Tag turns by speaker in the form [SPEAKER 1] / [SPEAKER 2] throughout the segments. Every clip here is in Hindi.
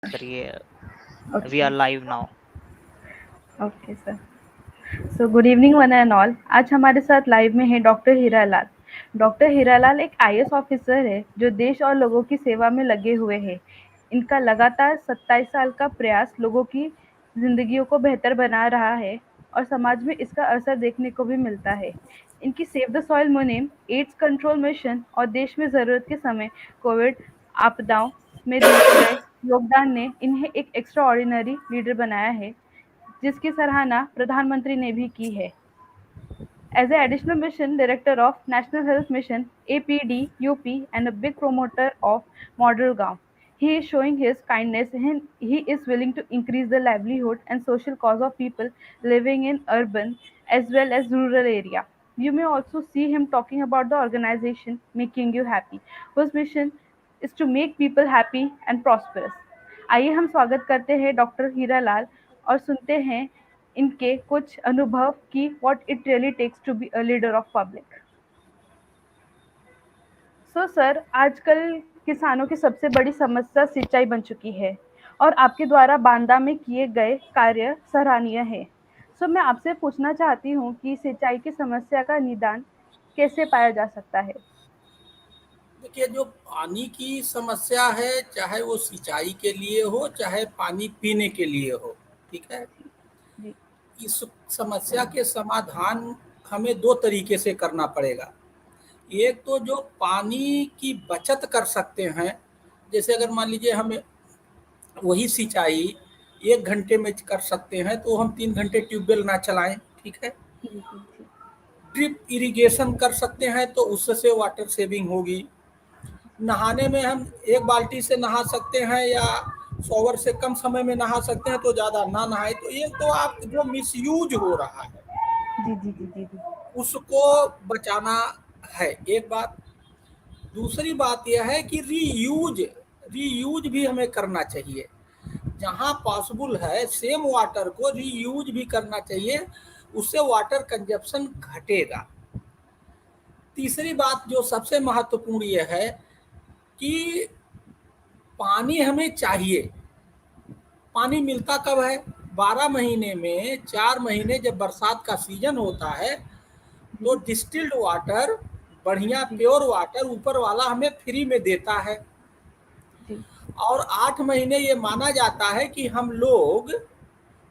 [SPEAKER 1] करिए। We
[SPEAKER 2] okay.
[SPEAKER 1] Are live now.
[SPEAKER 2] Okay sir. So good evening one and all. आज हमारे साथ लाइव में है डॉक्टर हीरालाल। डॉक्टर हीरालाल एक आईएएस ऑफिसर है जो देश और लोगों की सेवा में लगे हुए हैं। इनका लगातार 27 साल का प्रयास लोगों की जिंदगियों को बेहतर बना रहा है और समाज में इसका असर देखने को भी मिलता है। इनकी सेव द सॉइल मुहिम, एड्स कंट्रोल मिशन और देश में जरूरत के समय कोविड आपदाओं में दिए गए योगदान ने इन्हें एक एक्स्ट्रा ऑर्डिनरी लीडर बनाया है, जिसकी सराहना प्रधानमंत्री ने भी की है। As an additional mission director of National Health Mission (APD) UP and a big promoter of Model Gaon, he is showing his kindness and he is willing to increase the livelihood and social cause of people living in urban as well as rural area. You may also see him talking about the organization Making You Happy, whose mission is to make people happy and prosperous. आइए हम स्वागत करते हैं डॉक्टर हीरा लाल और सुनते हैं इनके कुछ अनुभव कि what it really takes to be a leader of public. So sir, आजकल किसानों की सबसे बड़ी समस्या सिंचाई बन चुकी है और आपके द्वारा बांदा में किए गए कार्य सराहनीय है। सो मैं आपसे पूछना चाहती हूँ कि सिंचाई की समस्या का निदान कैसे पाया जा सकता है?
[SPEAKER 3] देखिए, जो पानी की समस्या है, चाहे वो सिंचाई के लिए हो चाहे पानी पीने के लिए हो, ठीक है।
[SPEAKER 2] जी।
[SPEAKER 3] इस समस्या के समाधान हमें दो तरीके से करना पड़ेगा। एक तो जो पानी की बचत कर सकते हैं, जैसे अगर मान लीजिए हमें वही सिंचाई 1 घंटे में कर सकते हैं तो हम 3 घंटे ट्यूबवेल ना चलाएं, ठीक है।
[SPEAKER 2] जी जी जी।
[SPEAKER 3] ड्रिप इरिगेशन कर सकते हैं तो उससे वाटर सेविंग होगी। नहाने में हम 1 बाल्टी से नहा सकते हैं या शॉवर से कम समय में नहा सकते हैं तो ज़्यादा ना नहाए। तो ये तो आप जो मिसयूज हो रहा है
[SPEAKER 2] जी जी जी जी जी।
[SPEAKER 3] उसको बचाना है, एक बात। दूसरी बात यह है कि रीयूज रीयूज भी हमें करना चाहिए। जहाँ पॉसिबल है सेम वाटर को रीयूज भी करना चाहिए, उससे वाटर कंजप्शन घटेगा। तीसरी बात जो सबसे महत्वपूर्ण यह है कि पानी हमें चाहिए। पानी मिलता कब है? 12 महीने में 4 महीने जब बरसात का सीजन होता है तो
[SPEAKER 2] जी
[SPEAKER 3] डिस्टिल्ड वाटर, बढ़िया
[SPEAKER 2] जी
[SPEAKER 3] प्योर वाटर ऊपर वाला हमें फ्री में देता है।
[SPEAKER 2] जी
[SPEAKER 3] और 8 महीने ये माना जाता है कि हम लोग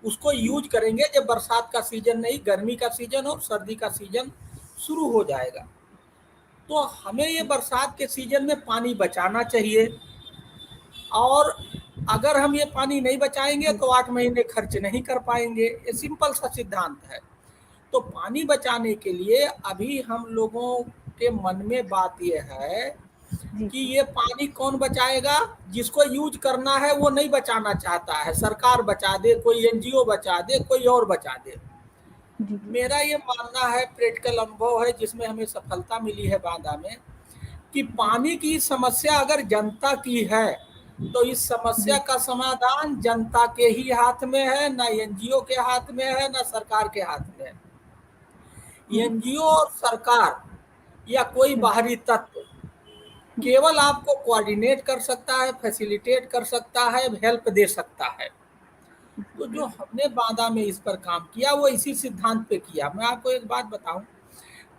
[SPEAKER 3] उसको यूज करेंगे जब बरसात का सीजन नहीं, गर्मी का सीजन और सर्दी का सीजन शुरू हो जाएगा। तो हमें ये बरसात के सीजन में पानी बचाना चाहिए। और अगर हम ये पानी नहीं बचाएंगे
[SPEAKER 2] जी
[SPEAKER 3] तो 8 महीने खर्च नहीं कर पाएंगे। ये सिंपल सा सिद्धांत है। तो पानी बचाने के लिए अभी हम लोगों के मन में बात यह है
[SPEAKER 2] जी
[SPEAKER 3] कि
[SPEAKER 2] जी
[SPEAKER 3] ये पानी कौन बचाएगा? जिसको यूज करना है वो नहीं बचाना चाहता है। सरकार बचा दे, कोई एनजीओ बचा दे, कोई और बचा दे।
[SPEAKER 2] जी जी
[SPEAKER 3] मेरा ये मानना है, प्रैक्टिकल अनुभव है जिसमें हमें सफलता मिली है बांदा में, कि
[SPEAKER 2] जी
[SPEAKER 3] पानी की समस्या अगर जनता की है तो इस समस्या
[SPEAKER 2] जी
[SPEAKER 3] का समाधान जनता के ही हाथ में है, ना एनजीओ के हाथ में है, ना सरकार के हाथ में है।
[SPEAKER 2] जी।
[SPEAKER 3] एनजीओ और सरकार या कोई बाहरी तत्व केवल आपको कोऑर्डिनेट कर सकता है, फैसिलिटेट कर सकता है, हेल्प दे सकता है। तो जो हमने बांदा में इस पर काम किया वो इसी सिद्धांत पे किया। मैं आपको एक बात बताऊं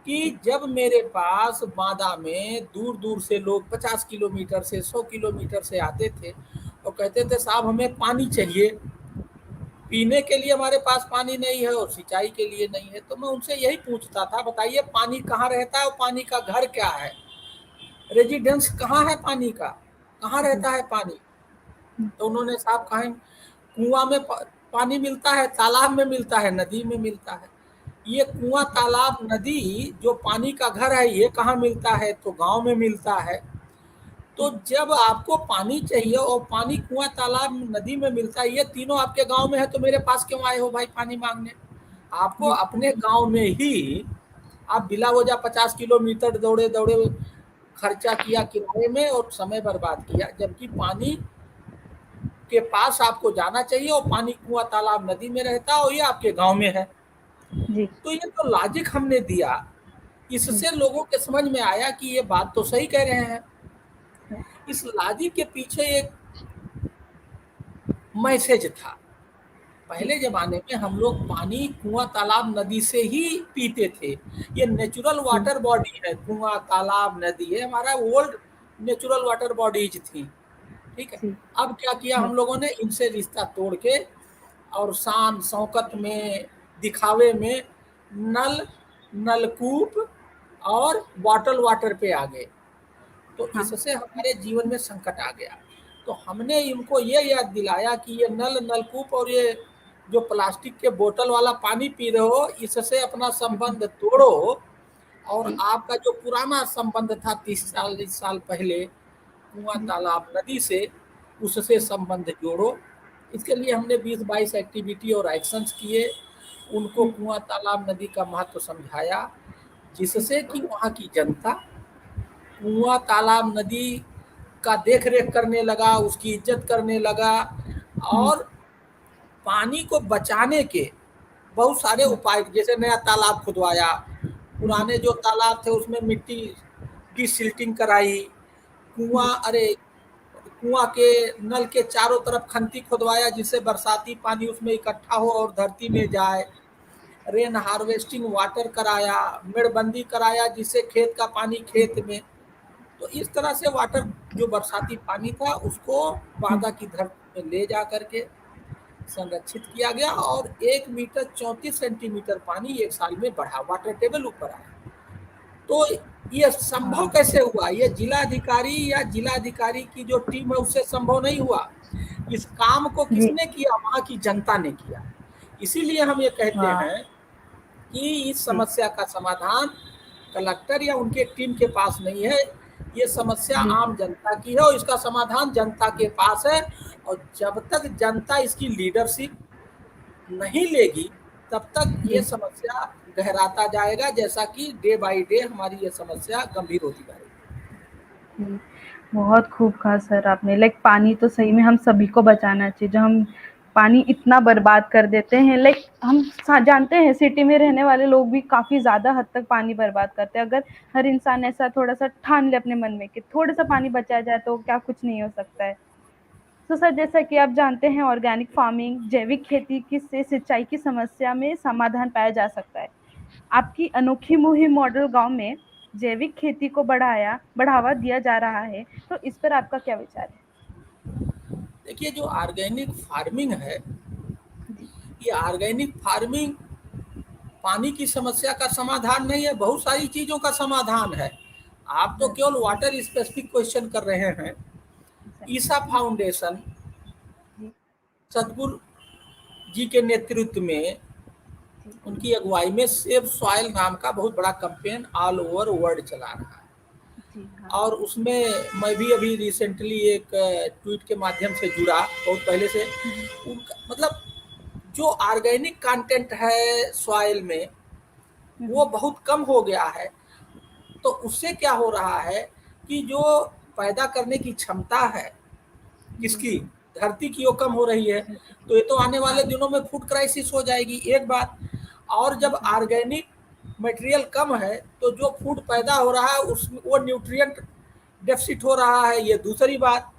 [SPEAKER 3] कि जब मेरे पास बांदा में दूर दूर से लोग 50 किलोमीटर से 100 किलोमीटर से आते थे और कहते थे साहब हमें पानी चाहिए, पीने के लिए हमारे पास पानी नहीं है और सिंचाई के लिए नहीं है, तो मैं उनसे यही पूछता था, बताइए पानी कहाँ रहता है और पानी का घर क्या है, रेजिडेंस कहाँ है पानी का, कहाँ रहता है पानी। तो उन्होंने साहब कहा कुआं में पानी मिलता है, तालाब में मिलता है, नदी में मिलता है। ये कुआं तालाब नदी जो पानी का घर है ये कहाँ मिलता है? तो गांव में मिलता है। तो जब आपको पानी चाहिए और पानी कुआं तालाब नदी में मिलता है, ये तीनों आपके गांव में है, तो मेरे पास क्यों आए हो भाई पानी मांगने? आपको
[SPEAKER 2] जी
[SPEAKER 3] अपने गांव में ही आप बिला वजह 50 किलोमीटर दौड़े दौड़े खर्चा किया किराए में और समय बर्बाद किया, जबकि पानी के पास आपको जाना चाहिए और पानी कुआं तालाब नदी में रहता है और ये आपके गांव में है।
[SPEAKER 2] जी
[SPEAKER 3] तो ये जो लॉजिक हमने दिया,
[SPEAKER 2] जी
[SPEAKER 3] इससे लोगों के समझ में आया कि ये बात तो सही कह रहे हैं। इस लॉजिक के पीछे एक मैसेज था।
[SPEAKER 2] जी
[SPEAKER 3] पहले ज़माने में हम लोग पानी कुआँ, तालाब, नदी से ही पीते थे। ये नेचुरल
[SPEAKER 2] जी
[SPEAKER 3] वाटर बॉडी है, कुआँ, तालाब, नदी, ये हमारा ओल्ड नेचुरल वाटर बॉडीज थी। ठीक है।
[SPEAKER 2] जी
[SPEAKER 3] अब क्या किया
[SPEAKER 2] जी
[SPEAKER 3] हम लोगों ने, इनसे रिश्ता तोड़ के और शान शौकत में, दिखावे में नल, नलकूप और बॉटल वाटर पे आ गए। तो
[SPEAKER 2] हाँ
[SPEAKER 3] इससे हमारे जीवन में संकट आ गया। तो हमने इनको ये याद दिलाया कि ये नल, नलकूप और ये जो प्लास्टिक के बोतल वाला पानी पी रहे हो, इससे अपना संबंध तोड़ो और
[SPEAKER 2] जी
[SPEAKER 3] आपका जो पुराना संबंध था 30 साल 40 साल पहले कुआं,
[SPEAKER 2] जी
[SPEAKER 3] तालाब, नदी से, उससे संबंध जोड़ो। इसके लिए हमने 20-22 एक्टिविटी और एक्शंस किए, उनको
[SPEAKER 2] जी
[SPEAKER 3] कुआं, तालाब, नदी का महत्व समझाया,
[SPEAKER 2] जी
[SPEAKER 3] जिससे कि वहाँ की जनता कुआं, तालाब, नदी का देख रेख करने लगा, उसकी इज्जत करने लगा
[SPEAKER 2] हम्म,
[SPEAKER 3] और पानी को बचाने के बहुत सारे
[SPEAKER 2] हम्म,
[SPEAKER 3] उपाय, जैसे नया तालाब खुदवाया,
[SPEAKER 2] जी
[SPEAKER 3] पुराने जो तालाब थे उसमें मिट्टी की सिल्टिंग कराई,
[SPEAKER 2] जी
[SPEAKER 3] कुआं, अरे कुआं के नल के चारों तरफ खंती खुदवाया जिससे बरसाती पानी उसमें इकट्ठा हो और धरती में जाए, रेन हार्वेस्टिंग वाटर कराया, मेड़बंदी कराया जिससे खेत का पानी
[SPEAKER 2] जी
[SPEAKER 3] खेत में। तो इस तरह से वाटर, जो बरसाती पानी था उसको
[SPEAKER 2] हम्म,
[SPEAKER 3] बांधा की धरती में ले जा करके संरक्षित किया गया और 1 मीटर 34 सेंटीमीटर पानी एक साल में बढ़ा, वाटर टेबल ऊपर आया। तो ये संभव
[SPEAKER 2] हाँ
[SPEAKER 3] कैसे हुआ? ये जिलाधिकारी या जिलाधिकारी की जो टीम है उससे संभव नहीं हुआ। इस काम को
[SPEAKER 2] जी
[SPEAKER 3] किसने किया? वहां की जनता ने किया। इसीलिए हम ये कहते
[SPEAKER 2] हाँ
[SPEAKER 3] हैं कि इस
[SPEAKER 2] जी
[SPEAKER 3] समस्या का समाधान कलेक्टर या उनके टीम के पास नहीं है, ये समस्या
[SPEAKER 2] जी
[SPEAKER 3] आम जनता की है और इसका समाधान जनता के पास है। और जब तक जनता इसकी लीडरशिप नहीं लेगी तब तक ये
[SPEAKER 2] जी
[SPEAKER 3] समस्या गहराता जाएगा, जैसा कि डे बाय डे हमारी ये समस्या गंभीर होती जाएगी।
[SPEAKER 2] जी, बहुत खूब कहा सर आपने। लाइक पानी तो सही में हम सभी को बचाना चाहिए। जो हम पानी इतना बर्बाद कर देते हैं, लाइक हम जानते हैं सिटी में रहने वाले लोग भी काफी ज्यादा हद तक पानी बर्बाद करते हैं। अगर हर इंसान ऐसा थोड़ा सा ठान ले अपने मन में कि थोड़ा सा पानी बचाया जाए तो क्या कुछ नहीं हो सकता है। तो सर जैसा कि आप जानते हैं ऑर्गेनिक फार्मिंग, जैविक खेती की से सिंचाई की समस्या में समाधान पाया जा सकता है। आपकी अनोखी मुहिम मॉडल गांव में जैविक खेती को बढ़ावा दिया जा रहा है, तो इस पर आपका क्या विचार है?
[SPEAKER 3] देखिए, जो ऑर्गेनिक फार्मिंग है,
[SPEAKER 2] जी
[SPEAKER 3] ये ऑर्गेनिक फार्मिंग पानी की समस्या का समाधान नहीं है, बहुत सारी चीज़ों का समाधान है। आप तो केवल वाटर स्पेसिफिक क्वेश्चन कर रहे हैं। ईसा
[SPEAKER 2] एग्जैक्टली
[SPEAKER 3] फाउंडेशन
[SPEAKER 2] जी
[SPEAKER 3] सदगुरु जी के नेतृत्व में,
[SPEAKER 2] जी
[SPEAKER 3] उनकी अगुवाई में सेव सॉइल नाम का बहुत बड़ा कैंपेन ऑल ओवर वर्ल्ड चला रहा है।
[SPEAKER 2] जी हाँ
[SPEAKER 3] और उसमें मैं भी अभी रिसेंटली एक ट्वीट के माध्यम से जुड़ा, बहुत पहले से।
[SPEAKER 2] हम्म,
[SPEAKER 3] उनका मतलब जो ऑर्गेनिक कंटेंट है सॉइल में वो
[SPEAKER 2] हम्म,
[SPEAKER 3] बहुत कम हो गया है। तो उससे क्या हो रहा है कि जो पैदा करने की क्षमता है
[SPEAKER 2] जी
[SPEAKER 3] किसकी, धरती की, वो कम हो रही है।
[SPEAKER 2] धरती की
[SPEAKER 3] तो ये तो आने
[SPEAKER 2] हाँ
[SPEAKER 3] वाले दिनों में फूड क्राइसिस हो जाएगी, एक बात। और जब
[SPEAKER 2] जी
[SPEAKER 3] ऑर्गेनिक मटेरियल कम है तो जो फूड पैदा हो रहा है उसमें वो न्यूट्रिएंट डेफिसिट हो रहा है, ये दूसरी बात।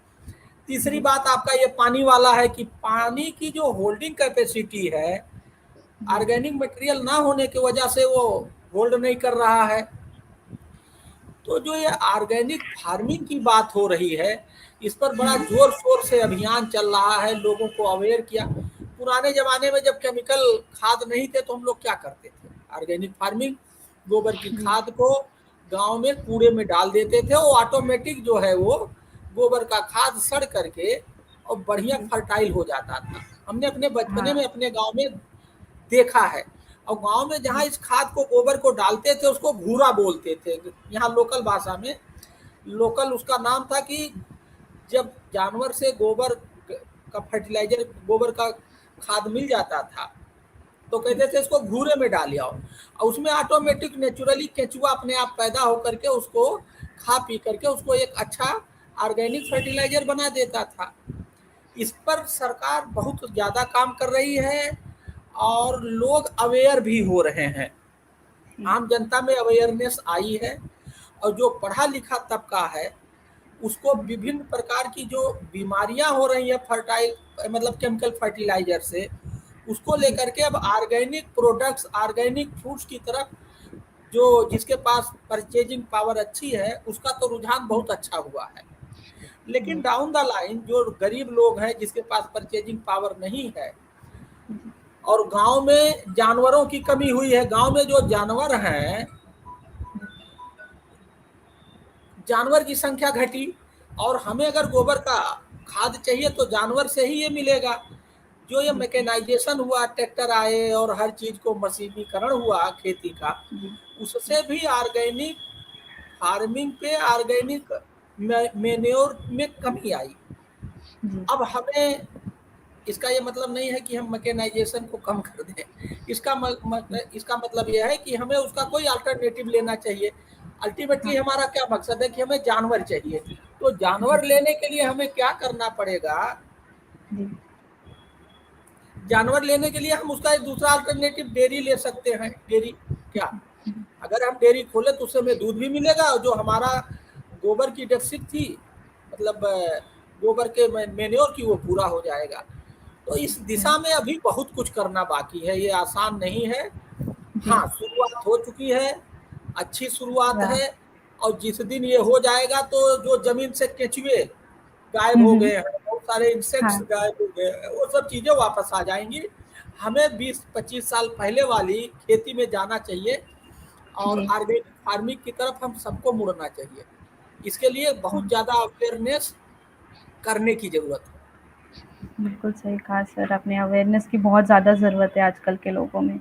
[SPEAKER 3] तीसरी
[SPEAKER 2] जी
[SPEAKER 3] बात आपका ये पानी वाला है कि पानी की जो होल्डिंग कैपेसिटी है
[SPEAKER 2] जी
[SPEAKER 3] ऑर्गेनिक मटेरियल ना होने की वजह से वो होल्ड नहीं कर रहा है। तो जो ये ऑर्गेनिक फार्मिंग की बात हो रही है, इस पर बड़ा जोर शोर से अभियान चल रहा है, लोगों को अवेयर किया। पुराने ज़माने में जब केमिकल खाद नहीं थे तो हम लोग क्या करते थे? ऑर्गेनिक फार्मिंग, गोबर की
[SPEAKER 2] जी
[SPEAKER 3] खाद को गांव में कूड़े में डाल देते थे, वो ऑटोमेटिक जो है वो गोबर का खाद सड़ करके और बढ़िया
[SPEAKER 2] जी
[SPEAKER 3] फर्टाइल हो जाता था। हमने अपने बचपने
[SPEAKER 2] हाँ
[SPEAKER 3] में अपने गांव में देखा है। और गांव में जहाँ
[SPEAKER 2] जी
[SPEAKER 3] इस खाद को, गोबर को डालते थे उसको घूरा बोलते थे, यहाँ लोकल भाषा में। लोकल उसका नाम था कि जब जानवर से गोबर का फर्टिलाइजर, गोबर का खाद मिल जाता था तो
[SPEAKER 2] जी
[SPEAKER 3] कहते थे इसको घूरे में डाल आओ, और उसमें ऑटोमेटिक नेचुरली केंचुआ अपने आप पैदा होकर के उसको खा पी करके उसको एक अच्छा ऑर्गेनिक फर्टिलाइजर बना देता था। इस पर सरकार बहुत ज़्यादा काम कर रही है और लोग अवेयर भी हो रहे हैं।
[SPEAKER 2] जी
[SPEAKER 3] आम जनता में अवेयरनेस आई है और जो पढ़ा लिखा तबका है उसको विभिन्न प्रकार की जो बीमारियां हो रही है फर्टाइल मतलब केमिकल फर्टिलाइजर से, उसको लेकर के अब ऑर्गेनिक प्रोडक्ट्स, ऑर्गेनिक फूड्स की तरफ जो जिसके पास परचेजिंग पावर अच्छी है उसका तो रुझान बहुत अच्छा हुआ है। लेकिन डाउन द लाइन जो गरीब लोग हैं जिसके पास परचेजिंग पावर नहीं है, और गांव में जानवरों की कमी हुई है, गांव में जो जानवर हैं, जानवर की संख्या घटी, और हमें अगर गोबर का खाद चाहिए तो जानवर से ही ये मिलेगा। जो ये मैकेनाइजेशन हुआ, ट्रैक्टर आए और हर चीज को मशीनीकरण हुआ खेती का, उससे भी ऑर्गेनिक फार्मिंग पे, ऑर्गेनिक मेन्योर में कमी आई। अब हमें इसका ये मतलब नहीं है कि हम मैकेनाइजेशन को कम कर दें, इसका मतलब यह है कि हमें उसका कोई अल्टरनेटिव लेना चाहिए। अल्टीमेटली हमारा क्या मकसद है कि हमें जानवर चाहिए, तो जानवर लेने के लिए हमें क्या करना पड़ेगा? जानवर लेने के लिए हम उसका एक दूसरा अल्टरनेटिव डेयरी ले सकते हैं। डेयरी क्या, अगर हम डेयरी खोले तो उससे हमें दूध भी मिलेगा, और जो हमारा गोबर की डेफिसिट थी, मतलब गोबर के मेन्योर की, वो पूरा हो जाएगा। तो इस दिशा में अभी बहुत कुछ करना बाकी है, ये आसान नहीं है। हाँ, शुरुआत हो चुकी है, अच्छी शुरुआत है, और जिस दिन ये हो जाएगा तो जो जमीन से केंचुए गायब हो गए हैं, बहुत सारे इंसेक्ट्स गायब हो गए हैं, वो सब चीजें वापस आ जाएंगी। हमें 20-25 साल पहले वाली खेती में जाना चाहिए, और ऑर्गेनिक फार्मिंग की तरफ हम सबको मुड़ना चाहिए। इसके लिए बहुत ज्यादा अवेयरनेस करने की जरूरत है।
[SPEAKER 2] बिल्कुल सही कहा सर आपने, अवेयरनेस की बहुत ज़्यादा ज़रूरत है आजकल के लोगों में।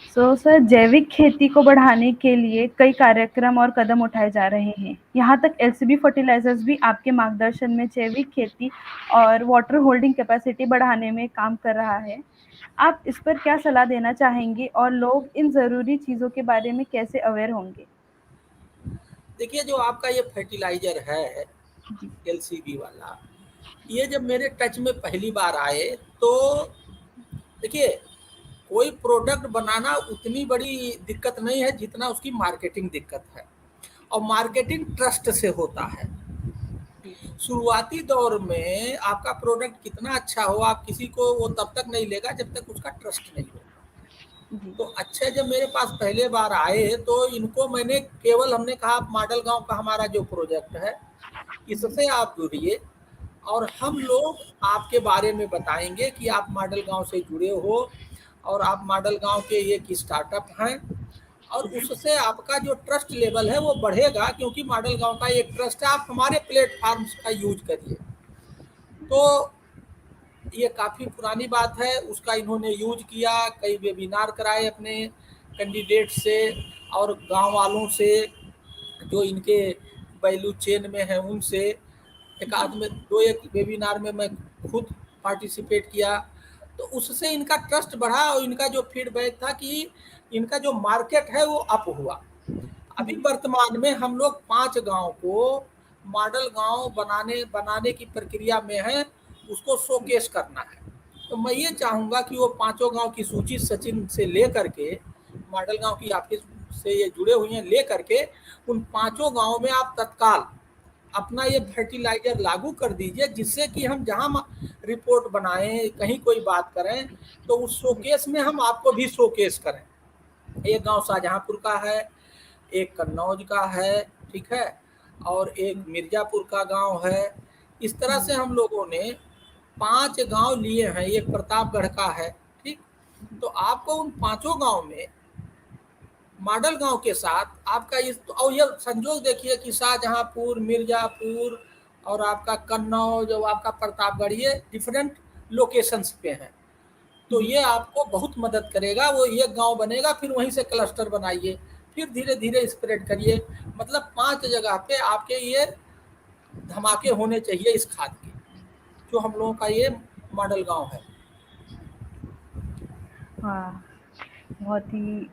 [SPEAKER 2] सर, जैविक खेती को बढ़ाने के लिए कई कार्यक्रम और कदम उठाए जा रहे हैं। यहाँ तक एलसीबी फर्टिलाइजर्स भी आपके मार्गदर्शन में जैविक खेती और वाटर होल्डिंग कैपेसिटी बढ़ाने में काम कर रहा है। आप इस पर क्या सलाह देना चाहेंगे और लोग इन ज़रूरी चीज़ों के बारे में कैसे अवेयर होंगे?
[SPEAKER 3] देखिए, जो आपका ये फर्टिलाइजर है एलसीबी वाला, ये जब मेरे टच में पहली बार आए तो देखिए, कोई प्रोडक्ट बनाना उतनी बड़ी दिक्कत नहीं है जितना उसकी मार्केटिंग दिक्कत है, और मार्केटिंग ट्रस्ट से होता है। शुरुआती दौर में आपका प्रोडक्ट कितना अच्छा हो, आप किसी को वो तब तक नहीं लेगा जब तक उसका ट्रस्ट नहीं होगा। तो अच्छे जब मेरे पास पहले बार आए तो इनको मैंने केवल, हमने कहा मॉडल गांव का हमारा जो प्रोजेक्ट है इससे आप जुड़िए, और हम लोग आपके बारे में बताएंगे कि आप मॉडल गांव से जुड़े हो, और आप मॉडल गांव के एक स्टार्टअप हैं, और उससे आपका जो ट्रस्ट लेवल है वो बढ़ेगा, क्योंकि मॉडल गांव का एक ट्रस्ट है। आप हमारे प्लेटफॉर्म का यूज करिए। तो ये काफ़ी पुरानी बात है, उसका इन्होंने यूज किया, कई वेबिनार कराए अपने कैंडिडेट से और गांव वालों से, जो इनके वैल्यू चेन में है उनसे। एक आध में दो एक वेबिनार में मैं खुद पार्टिसिपेट किया, तो उससे इनका ट्रस्ट बढ़ा, और इनका जो फीडबैक था कि इनका जो मार्केट है वो अप हुआ। अभी वर्तमान में हम लोग 5 गांव को मॉडल गांव बनाने की प्रक्रिया में है, उसको शोकेस करना है। तो मैं ये चाहूँगा कि वो 5 गांव की सूची सचिन से ले करके, मॉडल गांव की ऑफिस से ये जुड़े हुए हैं, ले करके उन 5 गांव में आप तत्काल अपना ये फर्टिलाइजर लागू कर दीजिए, जिससे कि हम जहाँ रिपोर्ट बनाएं, कहीं कोई बात करें, तो उस शोकेस में हम आपको भी शोकेस करें। एक गांव शाहजहांपुर का है, एक कन्नौज का है, ठीक है, और एक मिर्जापुर का गांव है। इस तरह से हम लोगों ने 5 गांव लिए हैं, एक प्रतापगढ़ का है, ठीक। तो आपको उन 5 गांव में मॉडल गांव के साथ आपका इस, और ये संजोग देखिए कि शाहजहांपुर, मिर्जापुर और आपका कन्नौज और आपका प्रतापगढ़, ये डिफरेंट लोकेशंस पे हैं। तो ये आपको बहुत मदद करेगा। वो एक गांव बनेगा, फिर वहीं से क्लस्टर बनाइए, फिर धीरे धीरे स्प्रेड करिए। मतलब 5 जगह पे आपके ये धमाके होने चाहिए इस खाद के, जो हम लोगों का ये मॉडल गांव है।
[SPEAKER 2] हाँ, बहुत ही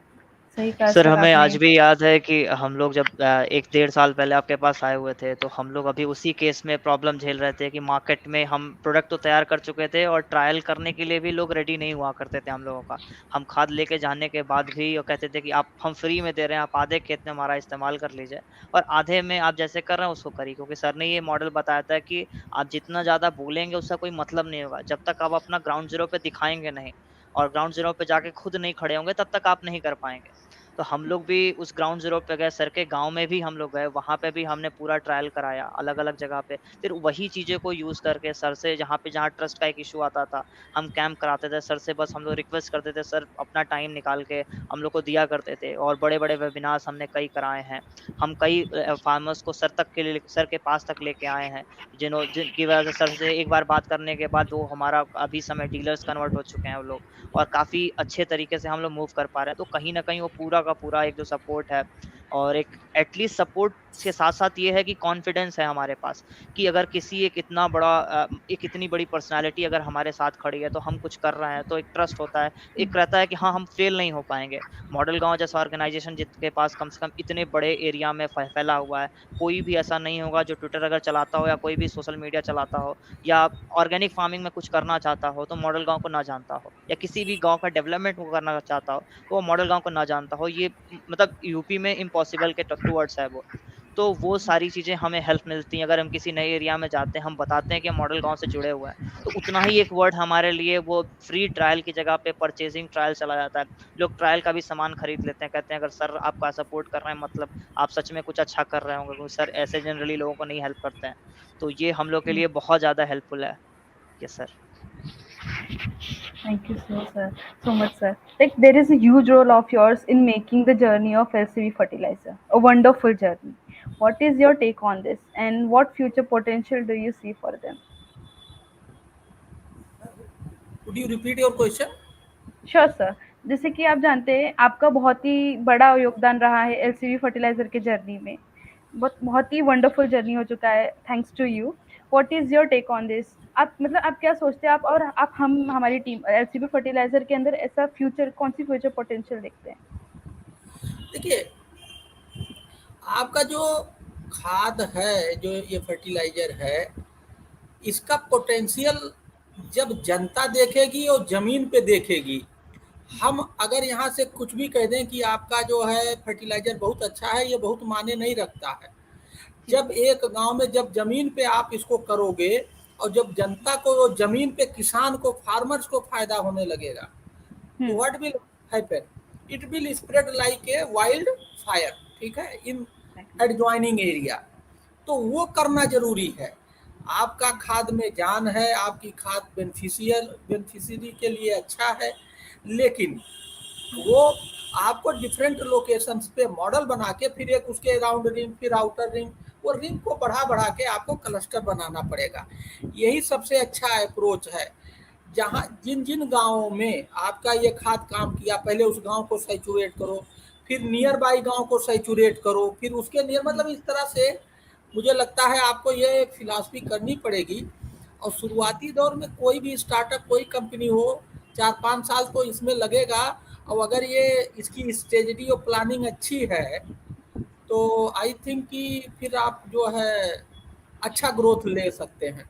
[SPEAKER 2] सही कहा
[SPEAKER 1] सर
[SPEAKER 2] सर
[SPEAKER 1] हमें आज
[SPEAKER 2] आपने।
[SPEAKER 1] भी याद है कि हम लोग जब 1 डेढ़ साल पहले आपके पास आए हुए थे, तो हम लोग अभी उसी केस में प्रॉब्लम झेल रहे थे कि मार्केट में हम प्रोडक्ट तो तैयार कर चुके थे और ट्रायल करने के लिए भी लोग रेडी नहीं हुआ करते थे हम लोगों का। हम खाद लेके जाने के बाद भी वो कहते थे कि आप हम फ्री में दे रहे हैं, आप आधे खेत में हमारा इस्तेमाल कर लीजिए और आधे में आप जैसे कर रहे हैं उसको करिए, क्योंकि सर ने ये मॉडल बताया था कि आप जितना ज़्यादा बोलेंगे उसका कोई मतलब नहीं होगा। जब तक आप अपना ग्राउंड ज़ीरो पे दिखाएँगे नहीं और ग्राउंड ज़ीरो पे जाके खुद नहीं खड़े होंगे, तब तक आप नहीं कर पाएँगे। तो हम लोग भी उस ग्राउंड ज़ीरो पे गए, सर के गाँव में भी हम लोग गए, वहाँ पे भी हमने पूरा ट्रायल कराया अलग-अलग जगह पे। फिर वही चीज़ें को यूज़ करके सर से जहाँ ट्रस्ट का एक इश्यू आता था, हम कैंप कराते थे, सर से बस हम लोग रिक्वेस्ट करते थे, सर अपना टाइम निकाल के हम लोग को दिया करते थे और बड़े-बड़े वेबिनार्स हमने कई कराए हैं। हम कई फार्मर्स को सर के पास तक लेके आए हैं, जिनकी वजह से सर से एक बार बात करने के बाद वो हमारा अभी समय डीलर्स कन्वर्ट हो चुके हैं वो लोग और काफ़ी अच्छे तरीके से हम लोग मूव कर पा रहे हैं। तो कहीं न कहीं वो पूरा का पूरा एक जो सपोर्ट है और एक एटलीस्ट सपोर्ट के साथ-साथ ये है कि कॉन्फिडेंस है हमारे पास कि अगर किसी एक इतनी बड़ी पर्सनैलिटी अगर हमारे साथ खड़ी है, तो हम कुछ कर रहे हैं, तो एक ट्रस्ट होता है। एक रहता है कि हाँ, हम फेल नहीं हो पाएँगे। मॉडल गाँव जैसा ऑर्गेनाइज़ेशन जिसके पास कम से कम इतने बड़े एरिया में फैला हुआ है, कोई भी ऐसा नहीं होगा जो ट्विटर अगर चलाता हो या कोई भी सोशल मीडिया चलाता हो या ऑर्गेनिक फार्मिंग में कुछ करना चाहता हो, तो मॉडल गाँव को ना जानता हो या किसी भी गाँव का डेवलपमेंट को करना चाहता हो, तो वो मॉडल गाँव को ना जानता हो। ये मतलब यूपी में इम्पॉसिबल के टूवर्ड्स है वो। तो वो सारी चीज़ें हमें हेल्प मिलती हैं। अगर हम किसी नए एरिया में जाते हैं, हम बताते हैं कि हम मॉडल गाँव से जुड़े हुए हैं, तो उतना ही एक वर्ड हमारे लिए वो फ्री ट्रायल की जगह पे परचेज़िंग ट्रायल चला जाता है। लोग ट्रायल का भी सामान खरीद लेते हैं, कहते हैं अगर सर आपका सपोर्ट कर रहे हैं मतलब आप सच में कुछ अच्छा कर रहे होंगे, क्योंकि सर ऐसे जनरली लोगों को नहीं हेल्प करते हैं। तो ये हम लोग के लिए बहुत ज़्यादा हेल्पफुल है। Yes sir.
[SPEAKER 2] Thank you so much, sir. Like there is a huge role of yours in making the journey of LCV fertilizer a wonderful journey. What is your take on this, and what future potential do you see for them?
[SPEAKER 3] Could you repeat your question?
[SPEAKER 2] Sure sir. जैसे कि आप जानते हैं आपका बहुत ही बड़ा योगदान रहा है एलसीवी फर्टिलाइजर के जर्नी में। बहुत बहुत ही वंडरफुल जर्नी हो चुका है thanks to you. What is your take on this? आप मतलब आप क्या सोचते हैं आप और आप हम हमारी टीम एलसीवी फर्टिलाइजर के अंदर ऐसा फ्यूचर कौन-सी फ्यूचर पोटेंशियल देखते हैं?
[SPEAKER 3] देखिए, आपका जो खाद है, जो ये फर्टिलाइज़र है, इसका पोटेंशियल जब जनता देखेगी और ज़मीन पे देखेगी। हम अगर यहाँ से कुछ भी कह दें कि आपका जो है फर्टिलाइज़र बहुत अच्छा है, ये बहुत मायने नहीं रखता है। जब एक गांव में जब ज़मीन पे आप इसको करोगे और जब जनता को, ज़मीन पे किसान को, फार्मर्स को फ़ायदा होने लगेगा, तो
[SPEAKER 2] हुँ,
[SPEAKER 3] what will happen? It will spread like a wildfire, ठीक है, इन एडजॉइनिंग एरिया। तो वो करना जरूरी है। आपका खाद में जान है, आपकी खाद बेनिफिशियरी के लिए अच्छा है, लेकिन वो आपको डिफरेंट लोकेशंस पे मॉडल बना के फिर एक उसके राउंड रिंग, फिर आउटर रिंग, वो रिंग को बढ़ा बढ़ा के आपको क्लस्टर बनाना पड़ेगा। यही सबसे अच्छा अप्रोच है। जहाँ जिन जिन गाँवों में आपका ये खाद काम किया, पहले उस गांव को सैचुरेट करो, फिर नियर बाई गांव को सैचुरेट करो, फिर उसके नियर, मतलब इस तरह से मुझे लगता है आपको ये फिलॉसफी करनी पड़ेगी। और शुरुआती दौर में कोई भी स्टार्टअप, कोई कंपनी हो, 4-5 साल तो इसमें लगेगा। और अगर ये इसकी स्ट्रेटजी और प्लानिंग अच्छी है, तो आई थिंक कि फिर आप जो है अच्छा ग्रोथ ले सकते हैं।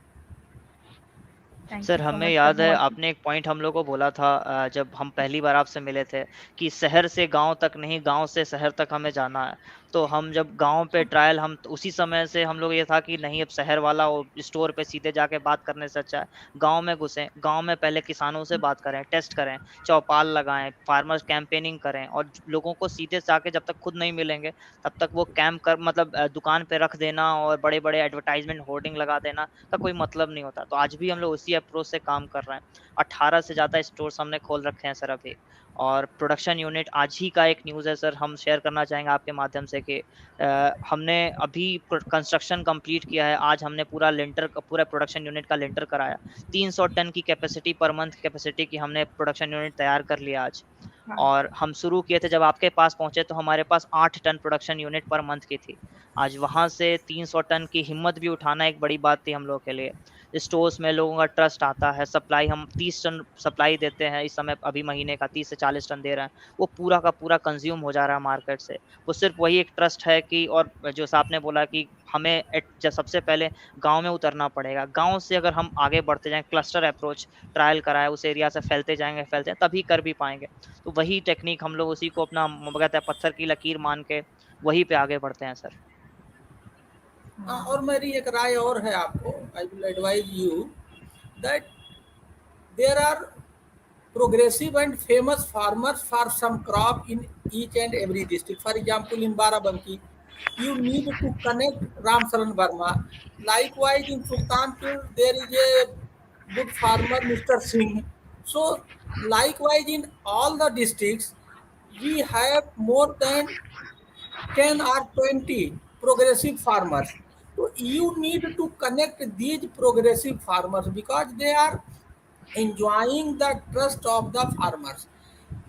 [SPEAKER 2] थैंक
[SPEAKER 1] सर
[SPEAKER 2] यू सो
[SPEAKER 1] हमें
[SPEAKER 2] मच सर
[SPEAKER 1] याद है
[SPEAKER 2] बहुत।
[SPEAKER 1] आपने एक पॉइंट हम लोग को बोला था जब हम पहली बार आपसे मिले थे कि शहर से गांव तक नहीं, गांव से शहर तक हमें जाना है। तो हम जब गांव पे ट्रायल, हम तो उसी समय से हम लोग ये था कि नहीं, अब शहर वाला वो स्टोर पे सीधे जाके बात करने से अच्छा है गांव में घुसें, गांव में पहले किसानों से बात करें, टेस्ट करें, चौपाल लगाएं, फार्मर्स कैंपेनिंग करें और लोगों को सीधे जाके जब तक खुद नहीं मिलेंगे तब तक वो कैंप कर मतलब दुकान पे रख देना और बड़े बड़े एडवर्टाइजमेंट होर्डिंग लगा देना का कोई मतलब नहीं होता। तो आज भी हम लोग उसी अप्रोच से काम कर रहे हैं। 18 से ज़्यादा स्टोर्स हमने खोल रखे हैं सर अभी। और प्रोडक्शन यूनिट आज ही का एक न्यूज़ है सर, हम शेयर करना चाहेंगे आपके माध्यम से कि हमने अभी कंस्ट्रक्शन कंप्लीट किया है। आज हमने पूरा प्रोडक्शन यूनिट का लिंटर कराया। 300 टन की कैपेसिटी पर मंथ कैपेसिटी की हमने प्रोडक्शन यूनिट तैयार कर लिया आज।
[SPEAKER 2] हाँ,
[SPEAKER 1] और हम शुरू किए थे जब आपके पास पहुंचे तो हमारे पास 8 ton production unit per month की थी। आज वहां से 300 टन की हिम्मत भी उठाना एक बड़ी बात थी हम लोग के लिए। स्टोर्स में लोगों का ट्रस्ट आता है। सप्लाई हम 30 टन सप्लाई देते हैं इस समय, अभी महीने का 30 से 40 टन दे रहे हैं, वो पूरा का पूरा कंज्यूम हो जा रहा है मार्केट से। वो सिर्फ वही एक ट्रस्ट है कि, और जो आपने बोला कि हमें सबसे पहले गांव में उतरना पड़ेगा। गांव से अगर हम आगे बढ़ते जाएं, क्लस्टर अप्रोच ट्रायल कराए, उस एरिया से फैलते जाएंगे तभी कर भी पाएंगे। तो वही टेक्निक हम लोग उसी को अपना कहते हैं पत्थर की लकीर मान के वहीं पे आगे बढ़ते हैं सर।
[SPEAKER 3] और मेरी एक राय और है आपको, I will advise you that there are progressive and famous farmers for some crop in each and every district. For example, in Barabanki, you need to connect Ram Saran Verma. Likewise, in Sultanpur, there is a good farmer, Mr. Singh. So, likewise, in all the districts, we have more than 10 or 20 progressive farmers. So, you need to connect these progressive farmers because they are enjoying the trust of the farmers.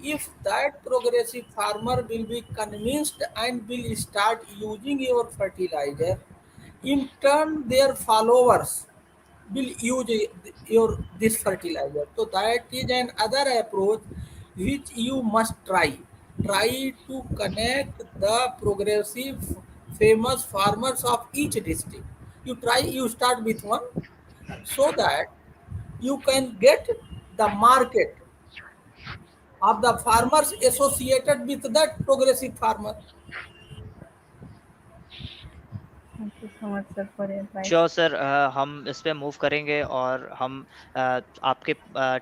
[SPEAKER 3] If that progressive farmer will be convinced and will start using your fertilizer, in turn their followers will use your this fertilizer. So that is another approach which you must try. Try to connect the progressive famous farmers of each district. You start with one so that you can get the market of the farmers associated with that progressive farmer.
[SPEAKER 2] Thank you so much sir for your advice.
[SPEAKER 1] Sure sir, हम इस पे मूव करेंगे और हम आपके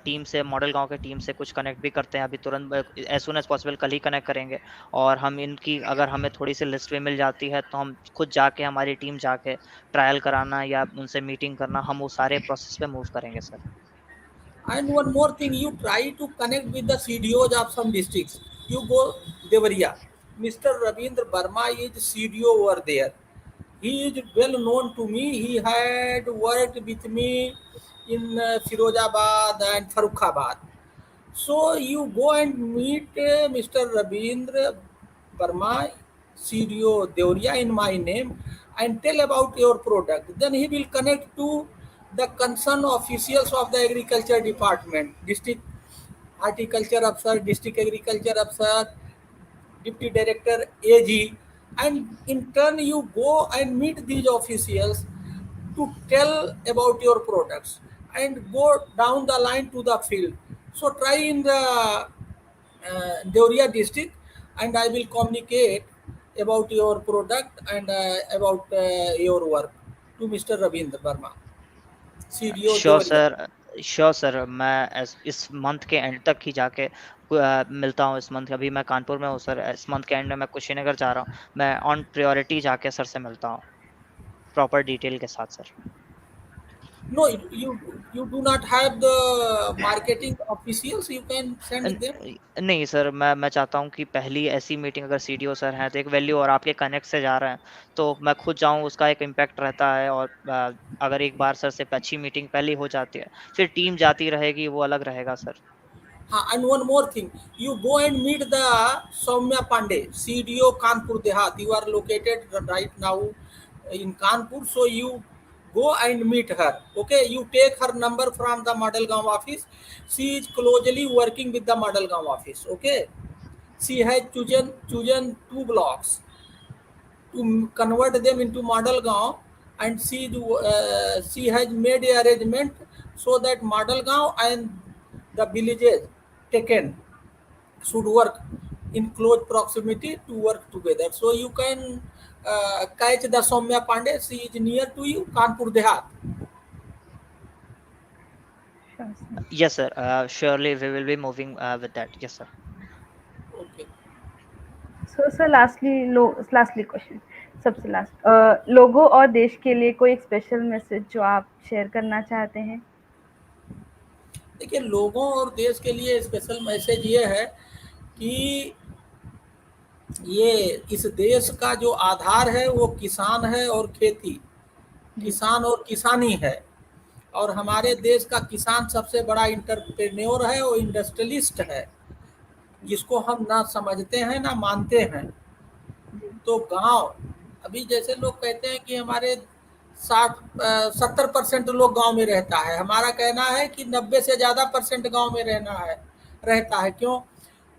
[SPEAKER 1] टीम से, मॉडल गांव के टीम से कुछ कनेक्ट भी करते हैं अभी तुरंत, एज सुन एज पॉसिबल कल ही कनेक्ट करेंगे। और हम इनकी अगर हमें थोड़ी सी लिस्ट में मिल जाती है तो हम खुद जाके, हमारी टीम जाके ट्रायल कराना या उनसे मीटिंग करना, हम वो सारे प्रोसेस पे मूव करेंगे sir.
[SPEAKER 3] And one more thing, you try to connect with the CDOs of some districts. You go Devariya. Mr. Ravindra Verma is CDO over there. He is well known to me. He had worked with me in Firozabad and Farrukhabad. So you go and meet Mr. Ravindra Verma, CDO Deoria in my name, and tell about your product. Then he will connect to the concerned officials of the agriculture department, district horticulture officer, district agriculture officer, deputy director, AG, and in turn you go and meet these officials to tell about your products and go down the line to the field. So try in the Deoria district, and I will communicate about your product and about your work to Mr. Ravindra Verma, CDO
[SPEAKER 1] sure
[SPEAKER 3] Deoria.
[SPEAKER 1] Sir, sure sir, मैं इस मंथ के एंड तक ही जाके मिलता हूँ। इस मंथ अभी मैं कानपुर में हूँ सर, इस मंथ के एंड में मैं कुशीनगर जा रहा हूँ। मैं ऑन प्रायोरिटी जाके सर से मिलता हूँ प्रॉपर डिटेल के साथ sir.
[SPEAKER 3] No, you do not have the marketing officials. You can send them.
[SPEAKER 1] नहीं सर, मैं चाहता हूँ कि पहली ऐसी मीटिंग अगर सीडीओ सर हैं तो एक वैल्यू, और आपके कनेक्ट से जा रहे हैं तो मैं खुद जाऊँ, उसका एक इम्पैक्ट रहता है। और अगर एक बार सर से अच्छी मीटिंग पहले हो जाती है, फिर टीम जाती रहेगी, वो अलग रहेगा sir.
[SPEAKER 3] And one more thing, you go and meet the Soumya Pandey, CDO Kanpur Dehat. You are located right now in Kanpur, so you go and meet her. Okay, you take her number from the Model Gaon office. She is closely working with the Model Gaon office. Okay, she has chosen 2 blocks to convert them into Model Gaon, and she has made a arrangement so that Model Gaon and the villages taken should work in close proximity to work together. So you can catch the Soumya Pandey. She is near to you, Kanpur Dehat.
[SPEAKER 2] Sure sir.
[SPEAKER 1] Yes sir, surely we will be moving with that. Yes sir.
[SPEAKER 3] Okay.
[SPEAKER 2] So sir lastly question, सबसे लास्ट, लोगों और देश के लिए कोई एक स्पेशल मैसेज जो आप शेयर करना चाहते हैं?
[SPEAKER 3] देखिए, लोगों और देश के लिए स्पेशल मैसेज ये है कि ये इस देश का जो आधार है वो किसान है और खेती, किसान और किसानी है। और हमारे देश का किसान सबसे बड़ा इंटरप्रेन्योर है और इंडस्ट्रियलिस्ट है, जिसको हम ना समझते हैं ना मानते हैं। तो गांव, अभी जैसे लोग कहते हैं कि हमारे 70% लोग गांव में रहता है। हमारा कहना है कि 90 से ज़्यादा परसेंट गांव में रहता है। क्यों?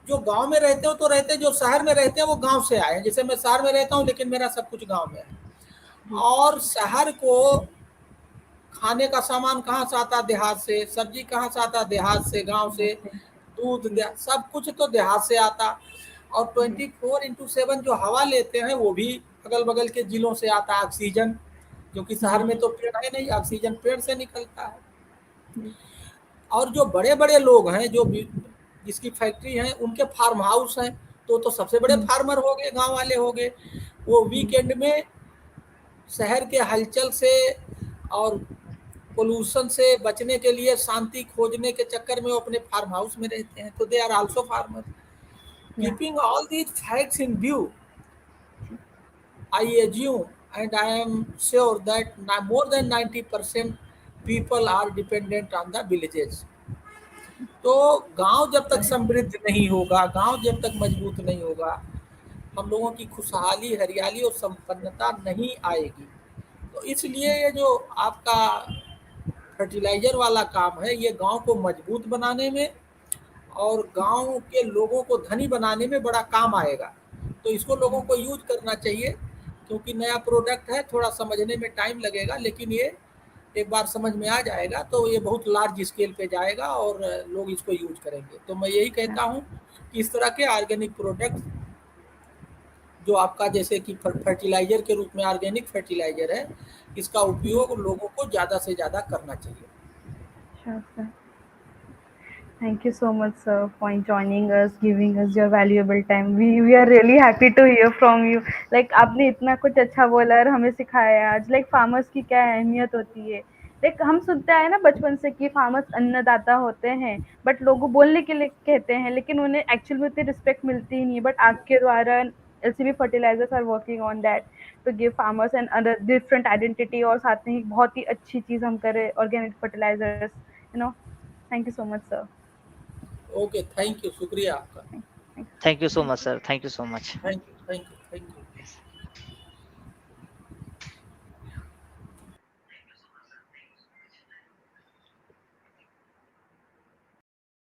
[SPEAKER 3] जो गांव में रहते हो तो रहते, जो शहर में रहते हैं वो गांव से आए हैं। जैसे मैं शहर में रहता हूँ लेकिन मेरा सब कुछ गांव में है। और शहर को खाने का सामान कहाँ से आता? देहात से। सब्जी कहाँ से आता? देहात से, गांव से। दूध, सब कुछ तो देहात से आता। और 24x7 जो हवा लेते हैं वो भी अगल बगल के जिलों से आता है। ऑक्सीजन, क्योंकि शहर में तो पेड़ है नहीं, ऑक्सीजन पेड़ से निकलता है। और जो बड़े बड़े लोग हैं, जो जिसकी फैक्ट्री है, उनके फार्म हाउस हैं, तो सबसे बड़े फार्मर हो गए, गांव वाले हो गए। वो वीकेंड में शहर के हलचल से और पोल्यूशन से बचने के लिए, शांति खोजने के चक्कर में वो अपने फार्म हाउस में रहते हैं। तो they are also farmer. Keeping all these facts in view, I assume and I am sure that more than 90% people are dependent on the villages. तो गांव जब तक समृद्ध नहीं होगा, गांव जब तक मजबूत नहीं होगा, हम लोगों की खुशहाली, हरियाली और संपन्नता नहीं आएगी। तो इसलिए ये जो आपका फर्टिलाइजर वाला काम है, ये गांव को मजबूत बनाने में और गांव के लोगों को धनी बनाने में बड़ा काम आएगा। तो इसको लोगों को यूज करना चाहिए, क्योंकि नया प्रोडक्ट है, थोड़ा समझने में टाइम लगेगा, लेकिन ये एक बार समझ में आ जाएगा तो ये बहुत लार्ज स्केल पे जाएगा और लोग इसको यूज करेंगे। तो मैं यही कहता हूँ कि इस तरह के ऑर्गेनिक प्रोडक्ट जो आपका, जैसे कि फर्टिलाइजर के रूप में ऑर्गेनिक फर्टिलाइजर है, इसका उपयोग लोगों को ज़्यादा से ज़्यादा करना चाहिए।
[SPEAKER 2] Sure, sir. Thank you so much, sir, for joining us, giving us your valuable time. We are really happy to hear from you. Like आपने इतना कुछ अच्छा बोला और हमें सिखाया आज, like farmers की क्या अहमियत होती है। like हम सुनते आए ना बचपन से कि farmers अन्नदाता होते हैं, but लोग बोलने के लिए कहते हैं, लेकिन उन्हें actual में उतनी respect मिलती ही नहीं है। but आपके द्वारा LCB fertilizers are working on that to give farmers an other different identity, और साथ में एक बहुत ही अच्छी चीज हम करें, organic fertilizers, you know. Thank you so much, sir.
[SPEAKER 3] Okay, thank you, शुक्रिया आपका।
[SPEAKER 1] Thank you so much sir, thank you so much.
[SPEAKER 3] Thank you, thank you, thank you.